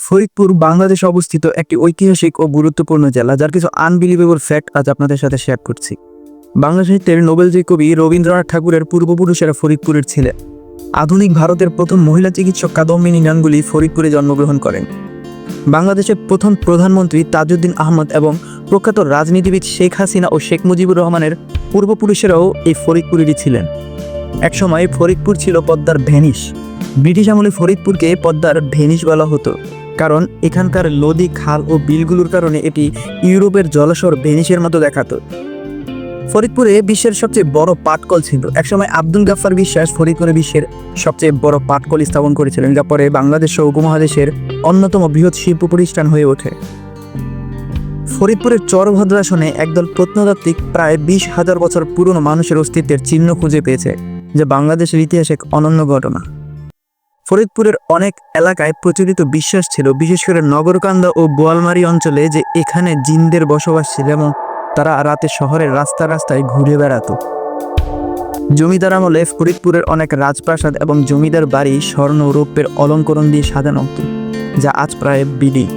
ফরিদপুর বাংলাদেশে অবস্থিত একটি ঐতিহাসিক ও গুরুত্বপূর্ণ জেলা, যার কিছু আনবিলিভেবল ফ্যাক্ট আজ আপনাদের সাথে শেয়ার করছি। বাংলা সাহিত্যের নোবেলজয়ী কবি রবীন্দ্রনাথ ঠাকুরের পূর্বপুরুষেরা ফরিদপুরের ছিলেন। আধুনিক ভারতের প্রথম মহিলা চিকিৎসক কাদম্বিনী গাঙ্গুলি ফরিদপুরে জন্মগ্রহণ করেন। বাংলাদেশের প্রথম প্রধানমন্ত্রী তাজউদ্দিন আহমদ এবং প্রখ্যাত রাজনীতিবিদ শেখ হাসিনা ও শেখ মুজিবুর রহমানের পূর্বপুরুষেরাও এই ফরিদপুরেরই ছিলেন। একসময় ফরিদপুর ছিল পদ্মার ভেনিস। ব্রিটিশ আমলে ফরিদপুরকে পদ্মার ভেনিস বলা হতো, কারণ এখানকার নদী, খাল ও বিলগুলোর কারণে এটি ইউরোপের জলশহর ভেনিসের মতো দেখাতো। ফরিদপুরে বিশ্বের সবচেয়ে বড় পাটকল ছিল। একসময় আব্দুল গাফফার বিশ্বাস ফরিদপুরে বিশ্বের সবচেয়ে বড় পাটকল স্থাপন করেছিলেন, যা পরে বাংলাদেশ ও উপমহাদেশের অন্যতম বৃহৎ শিল্প প্রতিষ্ঠান হয়ে ওঠে। ফরিদপুরের চরভদ্রাসনে একদল প্রত্নতাত্ত্বিক প্রায় 20,000 বছর পুরনো মানুষের অস্তিত্বের চিহ্ন খুঁজে পেয়েছে, যা বাংলাদেশের ইতিহাসে এক অনন্য ঘটনা। ফরিদপুরের অনেক এলাকায় প্রচলিত বিশ্বাস ছিল, বিশেষ করে নগরকান্দা ও বোয়ালমারী অঞ্চলে, যে এখানে জিনদের বসবাস ছিল এবং তারা রাতে শহরের রাস্তায় ঘুরে বেড়াতো। জমিদার আমলে ফরিদপুরের অনেক রাজপ্রাসাদ এবং জমিদার বাড়ি স্বর্ণ ও রৌপ্যের অলঙ্করণ দিয়ে সাজানো হতো, যা আজ প্রায় বিলীন।